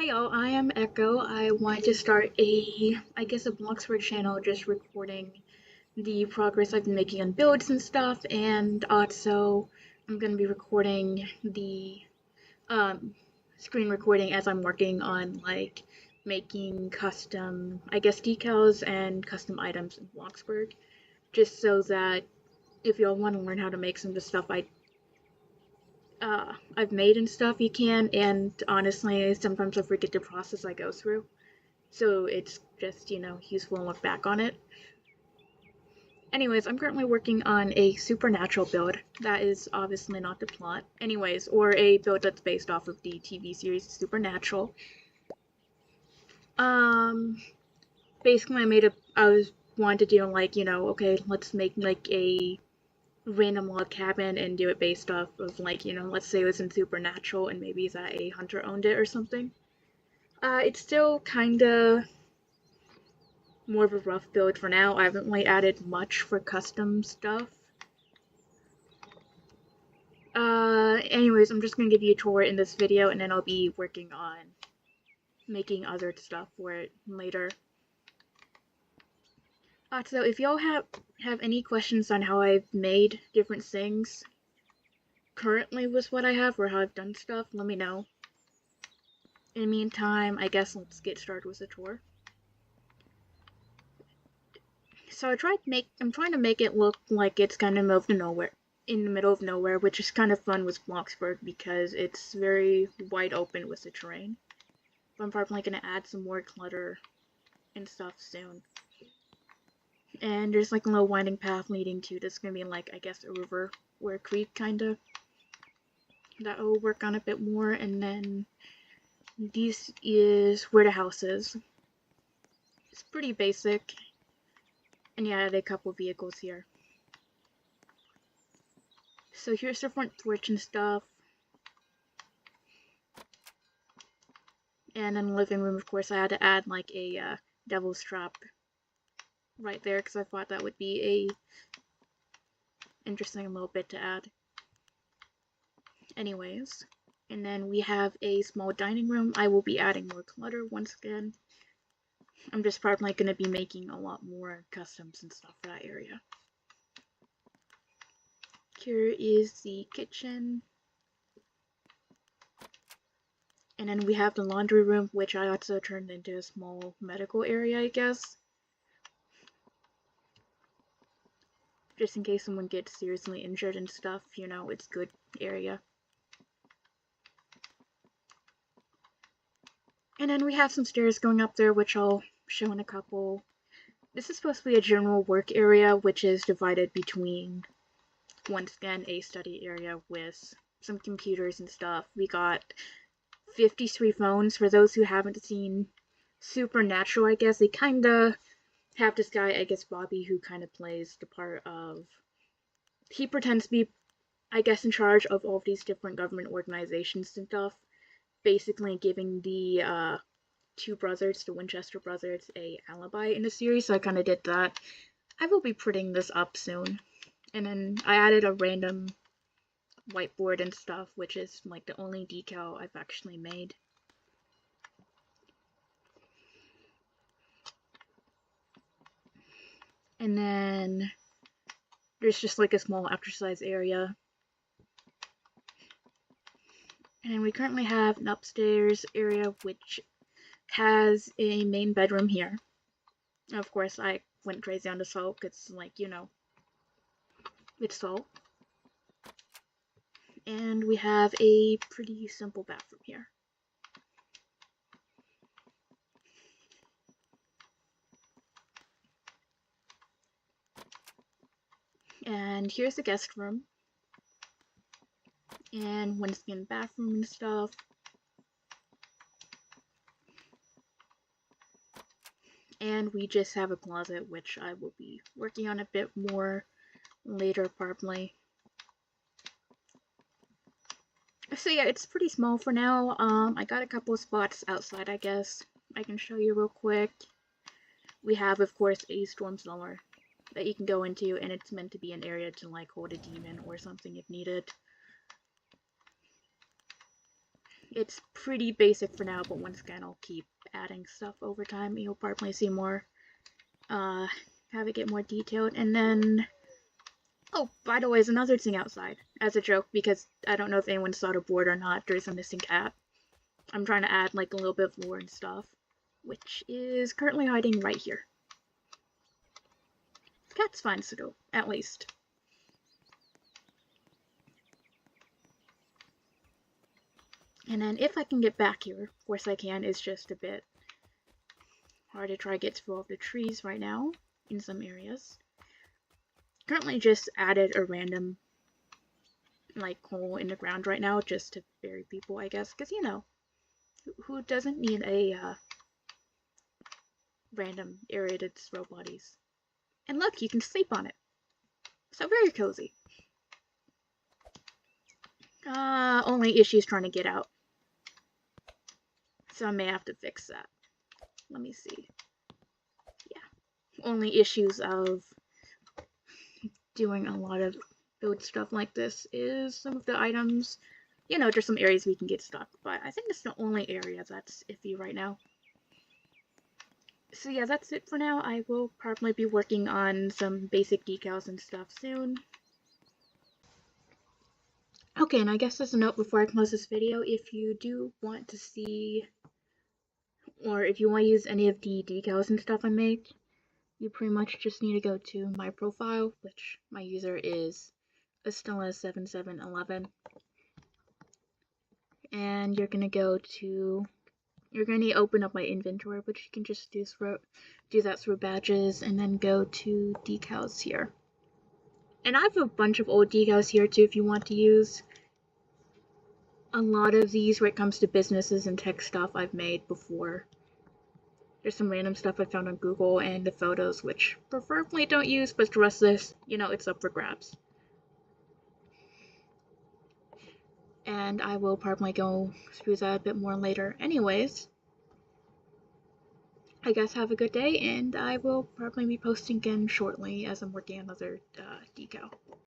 Hi y'all, I am Echo. I want to start I guess a Bloxburg channel just recording the progress I've been making on builds and stuff, and also I'm going to be recording the um, screen recording as I'm working on like making custom, I guess, decals and custom items in Bloxburg, just so that if y'all want to learn how to make some of the stuff I've made and stuff, you can, and honestly, sometimes I forget the process I go through. So it's just, useful to look back on it. Anyways, I'm currently working on a supernatural build. That is obviously not the plot. Anyways, or a build that's based off of the TV series Supernatural. Um, Basically I was wanted to do like, okay, let's make like a random log cabin and do it based off of like, let's say it was in Supernatural and maybe that a hunter owned it or something. It's still kinda more of a rough build for now. I haven't really added much for custom stuff. Anyways, I'm just gonna give you a tour in this video and then I'll be working on making other stuff for it later. So if y'all have any questions on how I've made different things currently with what I have or how I've done stuff, let me know. In the meantime, I guess let's get started with the tour. So I'm trying to make it look like it's kind of in the middle of nowhere, which is kind of fun with Bloxburg because it's very wide open with the terrain. But I'm probably gonna add some more clutter and stuff soon. And there's like a little winding path leading to this, gonna be like, I guess, a river or a creek kinda. That will work on a bit more, and then this is where the house is. It's pretty basic. And yeah, I had a couple vehicles here. So here's the front porch and stuff. And in the living room, of course, I had to add like a devil's trap right there because I thought that would be a interesting little bit to add. Anyways, and then we have a small dining room. I will be adding more clutter once again. I'm just probably going to be making a lot more customs and stuff for that area. Here is the kitchen. And then we have the laundry room, which I also turned into a small medical area, I guess. Just in case someone gets seriously injured and stuff, it's a good area. And then we have some stairs going up there, which I'll show in a couple. This is supposed to be a general work area, which is divided between, once again, a study area with some computers and stuff. We got 53 phones. For those who haven't seen Supernatural, I guess, they kinda have this guy, I guess, Bobby, who kind of plays the part of... He pretends to be, I guess, in charge of all of these different government organizations and stuff. Basically giving the two brothers, the Winchester brothers, a alibi in the series, so I kind of did that. I will be putting this up soon. And then I added a random whiteboard and stuff, which is like the only decal I've actually made. And then there's just like a small exercise area. And we currently have an upstairs area which has a main bedroom here. Of course, I went crazy on the salt because, like, it's salt. And we have a pretty simple bathroom here. And here's the guest room. And once again, bathroom and stuff. And we just have a closet, which I will be working on a bit more later, probably. So yeah, it's pretty small for now. I got a couple of spots outside, I guess. I can show you real quick. We have, of course, a storm cellar that you can go into, and it's meant to be an area to, like, hold a demon or something if needed. It's pretty basic for now, but once again, I'll keep adding stuff over time. You'll probably see more, have it get more detailed. And then, oh, by the way, there's another thing outside, as a joke, because I don't know if anyone saw the board or not, there's a missing cat. I'm trying to add, like, a little bit of lore and stuff, which is currently hiding right here. The cat's fine, so at least. And then if I can get back here, of course I can, it's just a bit hard to try to get through all the trees right now in some areas. Currently just added a random, like, hole in the ground right now just to bury people, I guess, because, you know, who doesn't need a random area to throw bodies? And look, you can sleep on it. So very cozy. Only issues trying to get out. So I may have to fix that. Let me see. Yeah. Only issues of doing a lot of build stuff like this is some of the items. You know, there's some areas we can get stuck, but I think it's the only area that's iffy right now. So yeah, that's it for now. I will probably be working on some basic decals and stuff soon. Okay, and I guess as a note before I close this video, if you do want to see, or if you want to use any of the decals and stuff I make, you pretty much just need to go to my profile, which my user is Estella7711, and you're gonna open up my inventory, which you can just do that through badges, and then go to decals here. And I have a bunch of old decals here too if you want to use. A lot of these, when it comes to businesses and tech stuff, I've made before. There's some random stuff I found on Google, and the photos, which preferably don't use, but the rest of this, you know, it's up for grabs. And I will probably go through that a bit more later. Anyways, I guess have a good day, and I will probably be posting again shortly as I'm working on another decal.